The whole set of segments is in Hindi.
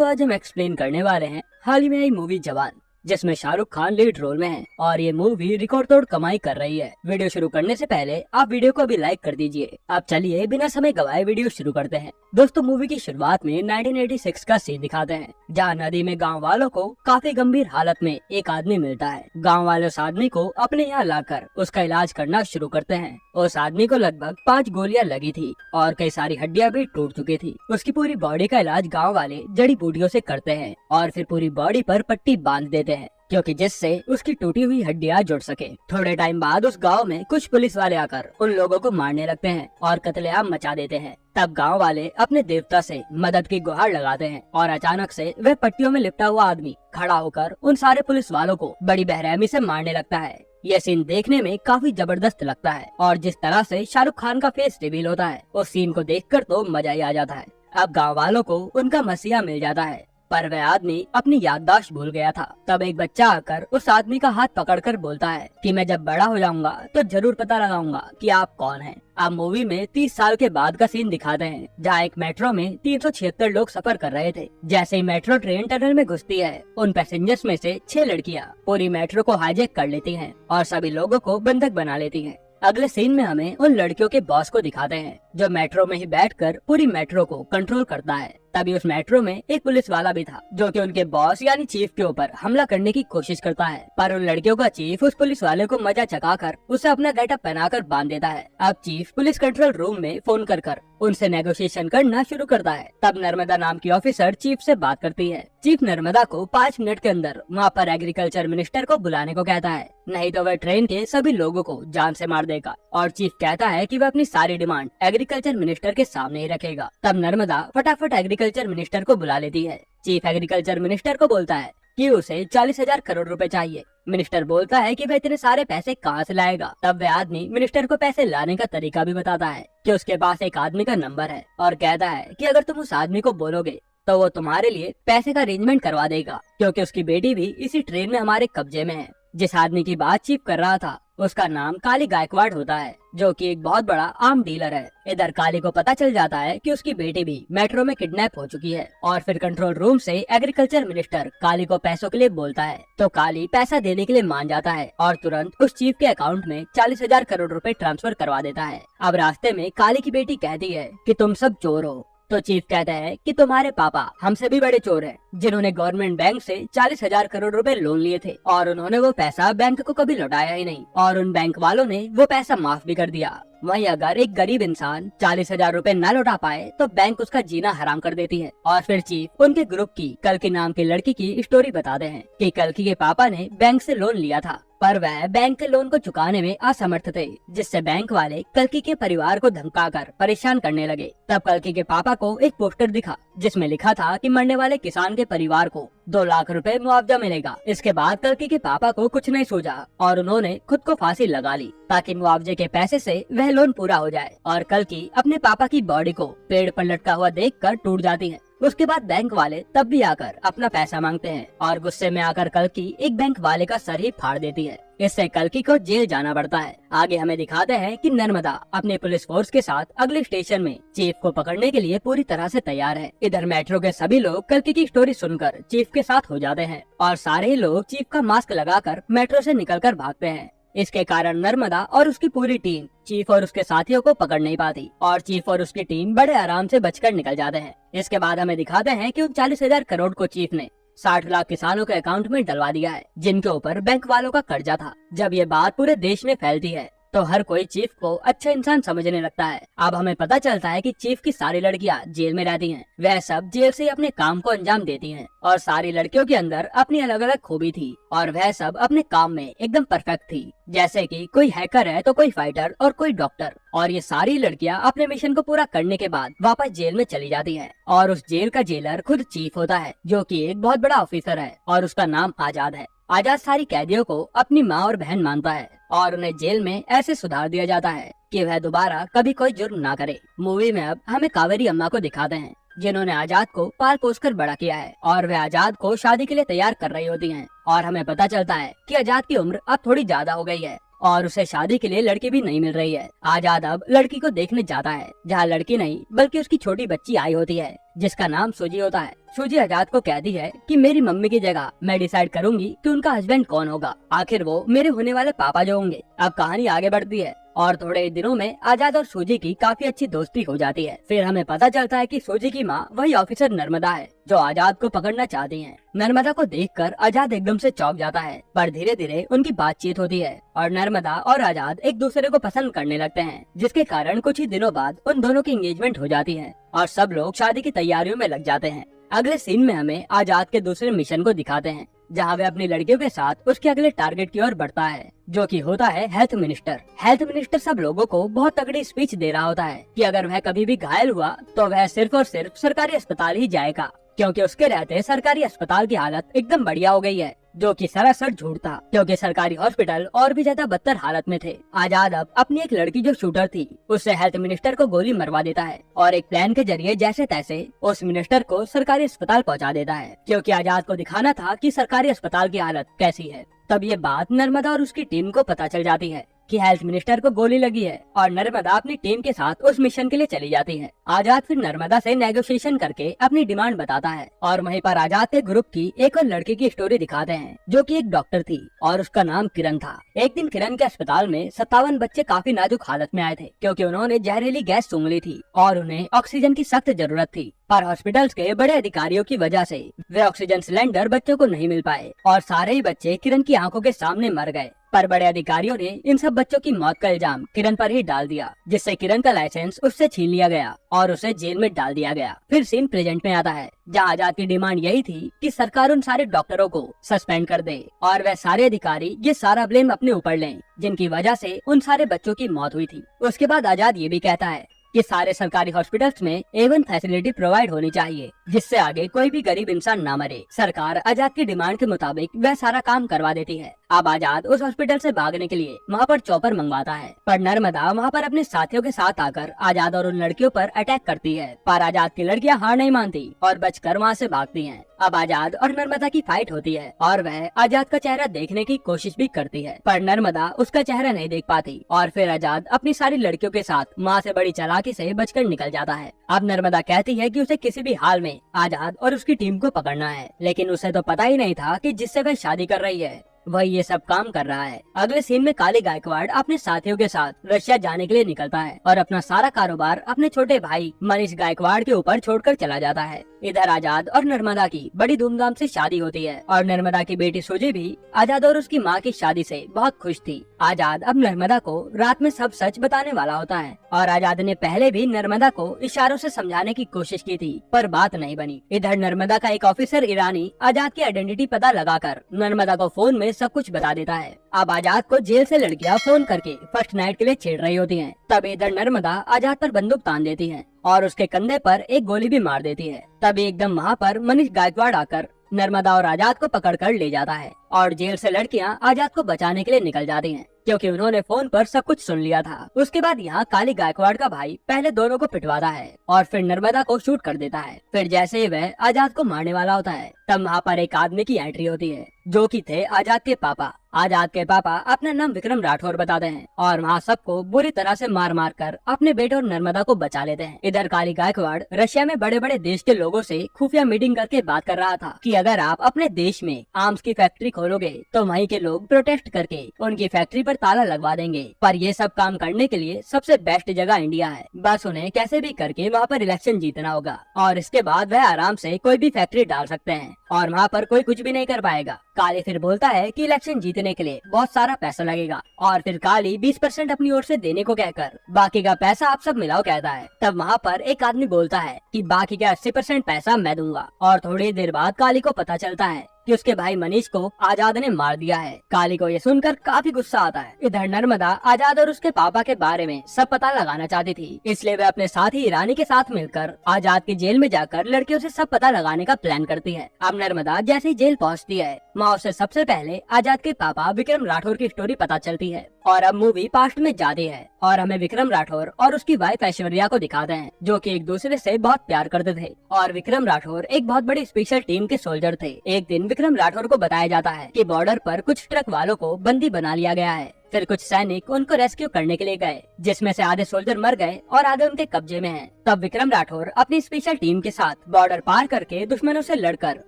दोस्तों आज हम एक्सप्लेन करने वाले हैं हाल ही में आई मूवी जवान, जिसमें शाहरुख खान लीड रोल में है और ये मूवी रिकॉर्ड तोड़ कमाई कर रही है। वीडियो शुरू करने से पहले आप वीडियो को अभी लाइक कर दीजिए। अब चलिए बिना समय गवाए वीडियो शुरू करते हैं। दोस्तों मूवी की शुरुआत में 1986 का सीन दिखाते हैं, जहाँ नदी में गांव वालों को काफी गंभीर हालत में एक आदमी मिलता है। गांव वाले उस आदमी को अपने यहाँ लाकर उसका इलाज करना शुरू करते हैं। उस आदमी को लगभग 5 गोलियां लगी थी और कई सारी हड्डियां भी टूट चुकी थी। उसकी पूरी बॉडी का इलाज गांव वाले जड़ी बूटियों से करते हैं और फिर पूरी बॉडी पर पट्टी बांध देते हैं, क्योंकि जिससे उसकी टूटी हुई हड्डियां जुड़ सके। थोड़े टाइम बाद उस गांव में कुछ पुलिस वाले आकर उन लोगों को मारने लगते हैं और कत्लेआम मचा देते हैं। तब गांव वाले अपने देवता से मदद की गुहार लगाते हैं और अचानक से वह पट्टियों में लिपटा हुआ आदमी खड़ा होकर उन सारे पुलिस वालों को बड़ी बेरहमी से मारने लगता है। यह सीन देखने में काफी जबरदस्त लगता है और जिस तरह से शाहरुख खान का फेस रिवील होता है उस सीन को देखकर तो मजा ही आ जाता है। अब गाँव वालों को उनका मसीहा मिल जाता है, पर वह आदमी अपनी याददाश्त भूल गया था। तब एक बच्चा आकर उस आदमी का हाथ पकड़कर बोलता है कि मैं जब बड़ा हो जाऊंगा तो जरूर पता लगाऊंगा कि आप कौन हैं। अब मूवी में 30 साल के बाद का सीन दिखाते हैं, जहाँ एक मेट्रो में 376 लोग सफर कर रहे थे। जैसे ही मेट्रो ट्रेन टनल में घुसती है, उन पैसेंजर्स में से 6 लड़कियाँ पूरी मेट्रो को हाईजैक कर लेती हैं और सभी लोगों को बंधक बना लेती हैं। अगले सीन में हमें उन लड़कियों के बॉस को दिखाते हैं, जो मेट्रो में ही बैठकर पूरी मेट्रो को कंट्रोल करता है। तभी उस मेट्रो में एक पुलिस वाला भी था, जो कि उनके बॉस यानी चीफ के ऊपर हमला करने की कोशिश करता है। पर उन लड़कियों का चीफ उस पुलिस वाले को मजा चकाकर उसे अपना गेटअप पहनाकर बांध देता है। अब चीफ पुलिस कंट्रोल रूम में फोन कर उनसे नेगोशिएशन करना शुरू करता है। तब नर्मदा नाम की ऑफिसर चीफ से बात करती है। चीफ नर्मदा को 5 मिनट के अंदर वहाँ पर एग्रीकल्चर मिनिस्टर को बुलाने को कहता है, नहीं तो वह ट्रेन के सभी लोगों को जान से मार देगा। और चीफ कहता है कि वह अपनी सारी डिमांड एग्रीकल्चर मिनिस्टर के सामने ही रखेगा। तब नर्मदा फटाफट एग्रीकल्चर मिनिस्टर को बुला लेती है। चीफ एग्रीकल्चर मिनिस्टर को बोलता है कि उसे 40,000 करोड़ रुपए चाहिए। मिनिस्टर बोलता है कि वह इतने सारे पैसे कहाँ से लाएगा। तब वह आदमी मिनिस्टर को पैसे लाने का तरीका भी बताता है कि उसके पास एक आदमी का नंबर है और कहता है कि अगर तुम उस आदमी को बोलोगे तो वो तुम्हारे लिए पैसे का अरेंजमेंट करवा देगा, क्योंकि उसकी बेटी भी इसी ट्रेन में हमारे कब्जे में है। जिस आदमी की बात चीफ कर रहा था उसका नाम काली गायकवाड़ होता है, जो कि एक बहुत बड़ा आर्म डीलर है। इधर काली को पता चल जाता है कि उसकी बेटी भी मेट्रो में किडनैप हो चुकी है और फिर कंट्रोल रूम से एग्रीकल्चर मिनिस्टर काली को पैसों के लिए बोलता है, तो काली पैसा देने के लिए मान जाता है और तुरंत उस चीफ के अकाउंट में 40,000 करोड़ रुपए ट्रांसफर करवा देता है। अब रास्ते में काली की बेटी कहती है कि तुम सब चोर हो, तो चीफ कहता है कि तुम्हारे पापा हमसे भी बड़े चोर हैं, जिन्होंने गवर्नमेंट बैंक से 40,000 करोड़ रुपए लोन लिए थे और उन्होंने वो पैसा बैंक को कभी लौटाया ही नहीं और उन बैंक वालों ने वो पैसा माफ भी कर दिया। वहीं अगर एक गरीब इंसान 40,000 रुपए न लौटा पाए तो बैंक उसका जीना हराम कर देती है। और फिर चीफ उनके ग्रुप की कल्कि नाम की लड़की की स्टोरी बताते हैं कि कल्कि के पापा ने बैंक से लोन लिया था, पर वह बैंक के लोन को चुकाने में असमर्थ थे, जिससे बैंक वाले कल्कि के परिवार को धमकाकर परेशान करने लगे। तब कल्कि के पापा को एक पोस्टर दिखा जिसमें लिखा था कि मरने वाले किसान के परिवार को 2 लाख रुपए मुआवजा मिलेगा। इसके बाद कल्कि के पापा को कुछ नहीं सूझा और उन्होंने खुद को फांसी लगा ली, ताकि मुआवजे के पैसे से वह लोन पूरा हो जाए। और कल्कि अपने पापा की बॉडी को पेड़ पर लटका हुआ देखकर टूट जाती है। उसके बाद बैंक वाले तब भी आकर अपना पैसा मांगते हैं और गुस्से में आकर कल्कि एक बैंक वाले का सर ही फाड़ देती है। इससे कल्कि को जेल जाना पड़ता है। आगे हमें दिखाते हैं कि नर्मदा अपने पुलिस फोर्स के साथ अगले स्टेशन में चीफ को पकड़ने के लिए पूरी तरह से तैयार है। इधर मेट्रो के सभी लोग कल्कि की स्टोरी सुनकर चीफ के साथ हो जाते हैं और सारे ही लोग चीफ का मास्क लगाकर मेट्रो से निकलकर भागते हैं। इसके कारण नर्मदा और उसकी पूरी टीम चीफ और उसके साथियों को पकड़ नहीं पाती और चीफ और उसकी टीम बड़े आराम से बचकर निकल जाते हैं। इसके बाद हमें दिखाते हैं कि उन 40,000 करोड़ को चीफ ने 60 लाख किसानों के अकाउंट में डलवा दिया है, जिनके ऊपर बैंक वालों का कर्जा था। जब ये बात पूरे देश में फैलती है तो हर कोई चीफ को अच्छा इंसान समझने लगता है। अब हमें पता चलता है कि चीफ की सारी लड़कियां जेल में रहती हैं। वह सब जेल से अपने काम को अंजाम देती हैं और सारी लड़कियों के अंदर अपनी अलग अलग खूबी थी और वह सब अपने काम में एकदम परफेक्ट थी। जैसे कि कोई हैकर है तो कोई फाइटर और कोई डॉक्टर। और ये सारी लड़कियां अपने मिशन को पूरा करने के बाद वापस जेल में चली जाती हैं और उस जेल का जेलर खुद चीफ होता है, जो कि एक बहुत बड़ा ऑफिसर है और उसका नाम आजाद है। आजाद सारी कैदियों को अपनी माँ और बहन मानता है और उन्हें जेल में ऐसे सुधार दिया जाता है कि वह दोबारा कभी कोई जुर्म ना करे। मूवी में अब हमें कावेरी अम्मा को दिखाते हैं, जिन्होंने आजाद को पाल पोस कर बड़ा किया है और वह आजाद को शादी के लिए तैयार कर रही होती हैं। और हमें पता चलता है कि आजाद की उम्र अब थोड़ी ज्यादा हो गई है और उसे शादी के लिए लड़की भी नहीं मिल रही है। आजाद अब लड़की को देखने जाता है, जहाँ लड़की नहीं बल्कि उसकी छोटी बच्ची आई होती है, जिसका नाम सूजी होता है। सूजी आजाद को कहती है कि मेरी मम्मी की जगह मैं डिसाइड करूंगी कि उनका हस्बैंड कौन होगा, आखिर वो मेरे होने वाले पापा जो होंगे। अब कहानी आगे बढ़ती है और थोड़े ही दिनों में आजाद और सूजी की काफी अच्छी दोस्ती हो जाती है। फिर हमें पता चलता है कि सूजी की माँ वही ऑफिसर नर्मदा है जो आजाद को पकड़ना चाहती है। नर्मदा को देखकर आजाद एकदम से चौंक जाता है, पर धीरे धीरे उनकी बातचीत होती है और नर्मदा और आजाद एक दूसरे को पसंद करने लगते हैं, जिसके कारण कुछ ही दिनों बाद उन दोनों की एंगेजमेंट हो जाती है और सब लोग शादी की तैयारियों में लग जाते हैं। अगले सीन में हमें आजाद के दूसरे मिशन को दिखाते हैं, जहाँ वह अपनी लड़कियों के साथ उसके अगले टारगेट की ओर बढ़ता है, जो कि होता है हेल्थ मिनिस्टर। हेल्थ मिनिस्टर सब लोगों को बहुत तगड़ी स्पीच दे रहा होता है कि अगर वह कभी भी घायल हुआ तो वह सिर्फ और सिर्फ सरकारी अस्पताल ही जाएगा, क्योंकि उसके रहते सरकारी अस्पताल की हालत एकदम बढ़िया हो गई है, जो कि सरासर झूठ था, क्योंकि सरकारी हॉस्पिटल और भी ज्यादा बदतर हालत में थे। आजाद अब अपनी एक लड़की जो शूटर थी उससे हेल्थ मिनिस्टर को गोली मरवा देता है और एक प्लान के जरिए जैसे तैसे उस मिनिस्टर को सरकारी अस्पताल पहुंचा देता है, क्योंकि आजाद को दिखाना था कि सरकारी अस्पताल की हालत कैसी है। तब ये बात नर्मदा और उसकी टीम को पता चल जाती है कि हेल्थ मिनिस्टर को गोली लगी है और नर्मदा अपनी टीम के साथ उस मिशन के लिए चली जाती है। आजाद फिर नर्मदा से नेगोशिएशन करके अपनी डिमांड बताता है और वहीं पर आजाद के ग्रुप की एक और लड़की की स्टोरी दिखाते हैं, जो कि एक डॉक्टर थी और उसका नाम किरण था। एक दिन किरण के अस्पताल में 57 बच्चे काफी नाजुक हालत में आए थे, क्योंकि उन्होंने जहरीली गैस सूंघ ली थी और उन्हें ऑक्सीजन की सख्त जरूरत थी, पर हॉस्पिटल्स के बड़े अधिकारियों की वजह से वे ऑक्सीजन सिलेंडर बच्चों को नहीं मिल पाए और सारे ही बच्चे किरण की आंखों के सामने मर गए। पर बड़े अधिकारियों ने इन सब बच्चों की मौत का इल्जाम किरण पर ही डाल दिया, जिससे किरण का लाइसेंस उससे छीन लिया गया और उसे जेल में डाल दिया गया। फिर सीन प्रेजेंट में आता है, जहाँ आजाद की डिमांड यही थी कि सरकार उन सारे डॉक्टरों को सस्पेंड कर दे और वह सारे अधिकारी ये सारा ब्लेम अपने ऊपर लें, जिनकी वजह से उन सारे बच्चों की मौत हुई थी। उसके बाद आजाद ये भी कहता है कि सारे सरकारी हॉस्पिटल्स में A1 फैसिलिटी प्रोवाइड होनी चाहिए, जिससे आगे कोई भी गरीब इंसान ना मरे। सरकार आजाद की डिमांड के मुताबिक वह सारा काम करवा देती है। अब आजाद उस हॉस्पिटल से भागने के लिए वहाँ पर चॉपर मंगवाता है, पर नर्मदा वहाँ पर अपने साथियों के साथ आकर आजाद और उन लड़कियों पर अटैक करती है, पर आजाद की लड़कियाँ हार नहीं मानती और बचकर वहाँ से भागती हैं। अब आजाद और नर्मदा की फाइट होती है और वह आजाद का चेहरा देखने की कोशिश भी करती है, पर नर्मदा उसका चेहरा नहीं देख पाती और फिर आजाद अपनी सारी लड़कियों के साथ माँ से बड़ी चालाकी से बचकर निकल जाता है। अब नर्मदा कहती है कि उसे किसी भी हाल में आजाद और उसकी टीम को पकड़ना है, लेकिन उसे तो पता ही नहीं था कि जिससे वह शादी कर रही है वही ये सब काम कर रहा है। अगले सीन में काली गायकवाड़ अपने साथियों के साथ रशिया जाने के लिए निकलता है और अपना सारा कारोबार अपने छोटे भाई मनीष गायकवाड़ के ऊपर छोड़कर चला जाता है। इधर आजाद और नर्मदा की बड़ी धूमधाम से शादी होती है और नर्मदा की बेटी सूजी भी आजाद और उसकी माँ की शादी से बहुत खुश थी। आजाद अब नर्मदा को रात में सब सच बताने वाला होता है और आजाद ने पहले भी नर्मदा को इशारों से समझाने की कोशिश की थी, पर बात नहीं बनी। इधर नर्मदा का एक ऑफिसर ईरानी आजाद की आइडेंटिटी पता लगाकर नर्मदा को फोन में सब कुछ बता देता है। अब आजाद को जेल से लड़कियां फोन करके फर्स्ट नाइट के लिए छेड़ रही होती हैं। तब इधर नर्मदा आजाद पर बंदूक तान देती है और उसके कंधे पर एक गोली भी मार देती है। तभी एकदम वहाँ पर मनीष गायकवाड़ आकर नर्मदा और आजाद को पकड़कर ले जाता है और जेल से लड़कियां आजाद को बचाने के लिए निकल जाती हैं, क्योंकि उन्होंने फोन पर सब कुछ सुन लिया था। उसके बाद यहाँ काली गायकवाड़ का भाई पहले दोनों को पिटवाता है और फिर नर्मदा को शूट कर देता है। फिर जैसे ही वह आजाद को मारने वाला होता है, तब वहाँ पर एक आदमी की एंट्री होती है, जो कि थे आजाद के पापा। आजाद के पापा अपना नाम विक्रम राठौर बताते हैं और वहाँ सबको बुरी तरह से मार मार कर अपने बेटे और नर्मदा को बचा लेते हैं। इधर काली गायकवाड़ रशिया में बड़े बड़े देश के लोगों से खुफिया मीटिंग करके बात कर रहा था कि अगर आप अपने देश में आर्म्स की फैक्ट्री खोलोगे तो वहीं के लोग प्रोटेस्ट करके उनकी फैक्ट्री पर ताला लगवा देंगे। पर ये सब काम करने के लिए सबसे बेस्ट जगह इंडिया है, बस उन्हें कैसे भी करके वहाँ पर इलेक्शन जीतना होगा और इसके बाद वह आराम से कोई भी फैक्ट्री डाल सकते हैं और वहाँ पर कोई कुछ भी नहीं कर पाएगा। काली फिर बोलता है कि इलेक्शन जीतने के लिए बहुत सारा पैसा लगेगा और फिर काली 20% अपनी ओर से देने को कहकर बाकी का पैसा आप सब मिलाओ कहता है। तब वहाँ पर एक आदमी बोलता है कि बाकी का 80% पैसा मैं दूंगा और थोड़ी देर बाद काली को पता चलता है कि उसके भाई मनीष को आजाद ने मार दिया है। काली को ये सुनकर काफी गुस्सा आता है। इधर नर्मदा आजाद और उसके पापा के बारे में सब पता लगाना चाहती थी, इसलिए वह अपने साथी ईरानी के साथ मिलकर आजाद की जेल में जाकर लड़कियों से सब पता लगाने का प्लान करती है। अब नर्मदा जैसे ही जेल पहुंचती है, वहाँ उसे सबसे पहले आजाद के पापा विक्रम राठौर की स्टोरी पता चलती है और अब मूवी पास्ट में जाती है और हमें विक्रम राठौर और उसकी वाइफ ऐश्वर्या को दिखाते हैं, जो कि एक दूसरे से बहुत प्यार करते थे और विक्रम राठौर एक बहुत बड़ी स्पेशल टीम के सोल्जर थे। एक दिन विक्रम राठौर को बताया जाता है कि बॉर्डर पर कुछ ट्रक वालों को बंदी बना लिया गया है। फिर कुछ सैनिक उनको रेस्क्यू करने के लिए गए, जिसमें से आधे सोल्जर मर गए और आधे उनके कब्जे में हैं। तब विक्रम राठौर अपनी स्पेशल टीम के साथ बॉर्डर पार करके दुश्मनों से लड़कर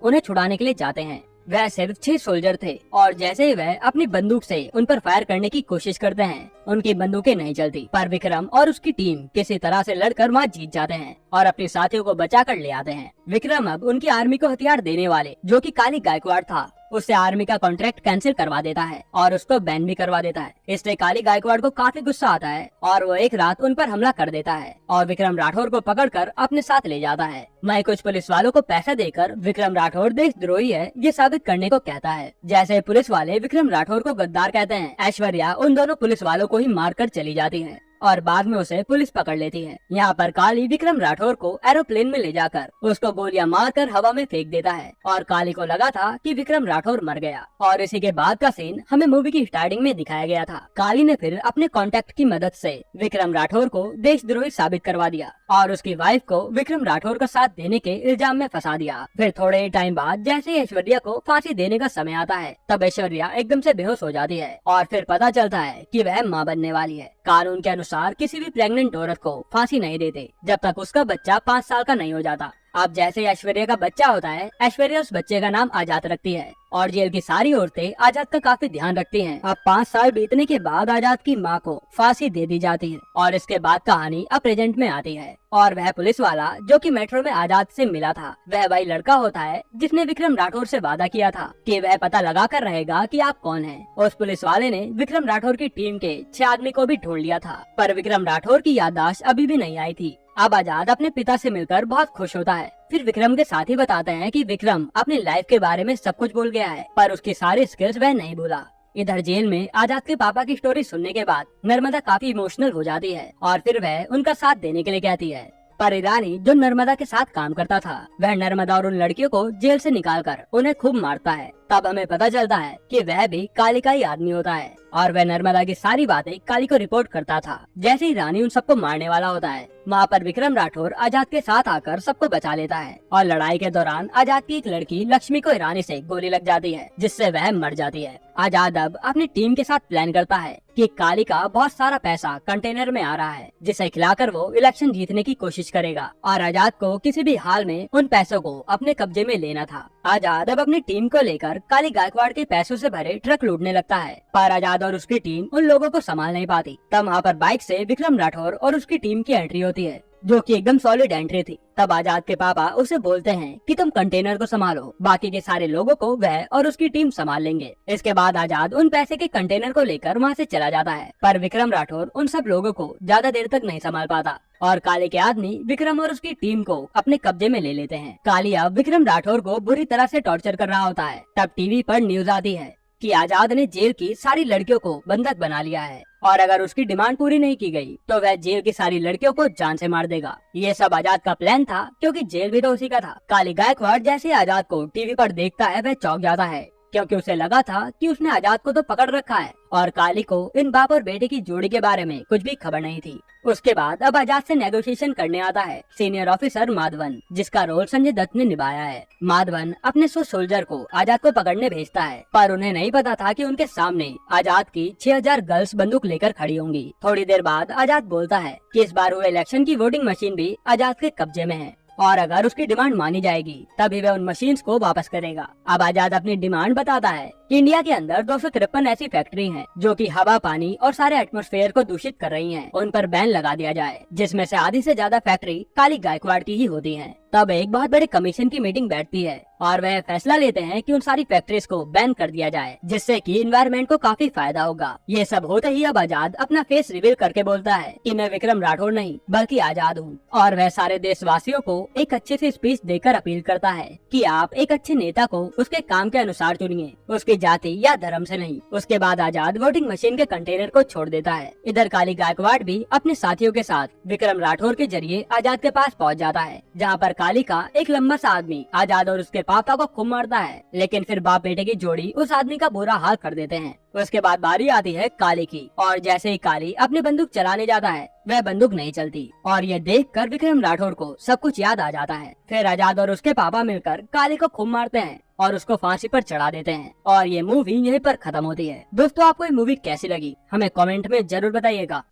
उन्हें छुड़ाने के लिए जाते हैं। वह सिर्फ 6 सोल्जर थे और जैसे ही वह अपनी बंदूक से उन पर फायर करने की कोशिश करते हैं, उनकी बंदूकें नहीं चलती, पर विक्रम और उसकी टीम किसी तरह से लड़कर वहां जीत जाते हैं और अपने साथियों को बचा कर ले आते हैं। विक्रम अब उनकी आर्मी को हथियार देने वाले, जो कि काली गायकवाड़ था, उससे आर्मी का कॉन्ट्रैक्ट कैंसिल करवा देता है और उसको बैन भी करवा देता है। इसलिए काली गायकवाड़ को काफी गुस्सा आता है और वो एक रात उन पर हमला कर देता है और विक्रम राठौर को पकड़कर अपने साथ ले जाता है। वहीं कुछ पुलिस वालों को पैसा देकर विक्रम राठौर देशद्रोही है ये साबित करने को कहता है। जैसे पुलिस वाले विक्रम राठौर को गद्दार कहते हैं, ऐश्वर्या उन दोनों पुलिस वालों को ही मारकर चली जाती है और बाद में उसे पुलिस पकड़ लेती है। यहाँ पर काली विक्रम राठौर को एरोप्लेन में ले जाकर उसको गोलियां मारकर हवा में फेंक देता है और काली को लगा था कि विक्रम राठौर मर गया। और इसी के बाद का सीन हमें मूवी की स्टार्टिंग में दिखाया गया था। काली ने फिर अपने कॉन्टेक्ट की मदद से विक्रम राठौर को देशद्रोही साबित करवा दिया और उसकी वाइफ को विक्रम राठौर का साथ देने के इल्जाम में फंसा दिया। फिर थोड़े टाइम बाद जैसे ही ऐश्वर्या को फांसी देने का समय आता है, तब ऐश्वर्या एकदम से बेहोश हो जाती है और फिर पता चलता है कि वह माँ बनने वाली है। कानून के अनुसार किसी भी प्रेग्नेंट औरत को फांसी नहीं देते जब तक उसका बच्चा 5 साल का नहीं हो जाता। अब जैसे ऐश्वर्या का बच्चा होता है, ऐश्वर्या उस बच्चे का नाम आजाद रखती है और जेल की सारी औरतें आजाद का काफी ध्यान रखती हैं। अब 5 साल बीतने के बाद आजाद की माँ को फांसी दे दी जाती है और इसके बाद कहानी अब प्रेजेंट में आती है और वह पुलिस वाला जो कि मेट्रो में आजाद से मिला था, वह वही लड़का होता है जिसने विक्रम राठौर से वादा किया था कि वह पता लगा कर रहेगा कि आप कौन हैं। उस पुलिस वाले ने विक्रम राठौर की टीम के 6 आदमी को भी ढूंढ लिया था, पर विक्रम राठौर की याददाश्त अभी भी नहीं आई थी। अब आजाद अपने पिता से मिलकर बहुत खुश होता है। फिर विक्रम के साथी बताते हैं कि विक्रम अपनी लाइफ के बारे में सब कुछ भूल गया है, पर उसकी सारी स्किल्स वह नहीं भूला। इधर जेल में आजाद के पापा की स्टोरी सुनने के बाद नर्मदा काफी इमोशनल हो जाती है और फिर वह उनका साथ देने के लिए कहती है। पर ईरानी जो नर्मदा के साथ काम करता था, वह नर्मदा और उन लड़कियों को जेल से निकालकर उन्हें खूब मारता है। तब हमें पता चलता है कि वह भी काली का ही आदमी होता है और वह नर्मदा की सारी बातें काली को रिपोर्ट करता था। जैसे ही रानी उन सबको मारने वाला होता है, वहाँ पर विक्रम राठौर आजाद के साथ आकर सबको बचा लेता है और लड़ाई के दौरान आजाद की एक लड़की लक्ष्मी को ईरानी से गोली लग जाती है, जिससे वह मर जाती है। आजाद अब अपनी टीम के साथ प्लान करता है कि काली का बहुत सारा पैसा कंटेनर में आ रहा है, जिसे खिलाकर वो इलेक्शन जीतने की कोशिश करेगा और आजाद को किसी भी हाल में उन पैसों को अपने कब्जे में लेना था। आजाद अब अपनी टीम को लेकर काली गायकवाड़ के पैसों से भरे ट्रक लूटने लगता है, पर आजाद और उसकी टीम उन लोगों को संभाल नहीं पाती। तब वहाँ पर बाइक से विक्रम राठौर और उसकी टीम की एंट्री होती है, जो कि एकदम सॉलिड एंट्री थी। तब आजाद के पापा उसे बोलते हैं कि तुम कंटेनर को संभालो, बाकी के सारे लोगों को वह और उसकी टीम संभाल लेंगे। इसके बाद आजाद उन पैसे के कंटेनर को लेकर वहाँ से चला जाता है, पर विक्रम राठौर उन सब लोगों को ज्यादा देर तक नहीं संभाल पाता और काली के आदमी विक्रम और उसकी टीम को अपने कब्जे में ले लेते हैं। काली अब विक्रम राठौर को बुरी तरह से टॉर्चर कर रहा होता है। तब टीवी पर न्यूज आती है कि आजाद ने जेल की सारी लड़कियों को बंधक बना लिया है और अगर उसकी डिमांड पूरी नहीं की गई तो वह जेल की सारी लड़कियों को जान से मार देगा। ये सब आजाद का प्लान था, क्योंकि जेल भी तो उसी का था। काली गायकवाड़ जैसे आजाद को टीवी पर देखता है, वह चौंक जाता है, क्योंकि उसे लगा था कि उसने आजाद को तो पकड़ रखा है और काली को इन बाप और बेटे की जोड़ी के बारे में कुछ भी खबर नहीं थी। उसके बाद अब आजाद से नेगोशिएशन करने आता है सीनियर ऑफिसर माधवन, जिसका रोल संजय दत्त ने निभाया है। माधवन अपने 100 सोल्जर को आजाद को पकड़ने भेजता है, पर उन्हें नहीं पता था कि उनके सामने आजाद की 6000 गर्ल्स बंदूक लेकर खड़ी होंगी। थोड़ी देर बाद आजाद बोलता है कि इस बार हुए इलेक्शन की वोटिंग मशीन भी आजाद के कब्जे में है और अगर उसकी डिमांड मानी जाएगी तभी वह उन मशीन्स को वापस करेगा। अब आजाद अपनी डिमांड बताता है कि इंडिया के अंदर 253 ऐसी फैक्ट्री हैं जो कि हवा, पानी और सारे एटमॉस्फेयर को दूषित कर रही हैं। उन पर बैन लगा दिया जाए, जिसमें से आधी से ज्यादा फैक्ट्री काली गायकवाड़ की ही होती हैं। तब एक बहुत बड़े कमीशन की मीटिंग बैठती है और वह फैसला लेते हैं कि उन सारी फैक्ट्रीज को बैन कर दिया जाए, जिससे कि एनवायरनमेंट को काफी फायदा होगा। ये सब होते ही अब आजाद अपना फेस रिवील करके बोलता है कि मैं विक्रम राठौर नहीं बल्कि आजाद हूँ और वह सारे देशवासियों को एक अच्छे से स्पीच देकर अपील करता है कि आप एक अच्छे नेता को उसके काम के अनुसार चुनिए, उसकी जाति या धर्म से नहीं। उसके बाद आजाद वोटिंग मशीन के कंटेनर को छोड़ देता है। इधर काली गायकवाड़ भी अपने साथियों के साथ विक्रम राठौर के जरिए आजाद के पास पहुँच जाता है, जहाँ पर काली का एक लंबा सा आदमी आजाद और उसके पापा को खूब मारता है, लेकिन फिर बाप बेटे की जोड़ी उस आदमी का बुरा हाल कर देते हैं। उसके बाद बारी आती है काली की, और जैसे ही काली अपनी बंदूक चलाने जाता है वह बंदूक नहीं चलती, और ये देखकर विक्रम राठौर को सब कुछ याद आ जाता है। फिर आजाद और उसके पापा मिलकर काली को खूब मारते हैं और उसको फांसी पर चढ़ा देते हैं, और ये मूवी यहीं पर खत्म होती है। दोस्तों, आपको ये मूवी कैसी लगी हमें कमेंट में जरूर बताइएगा।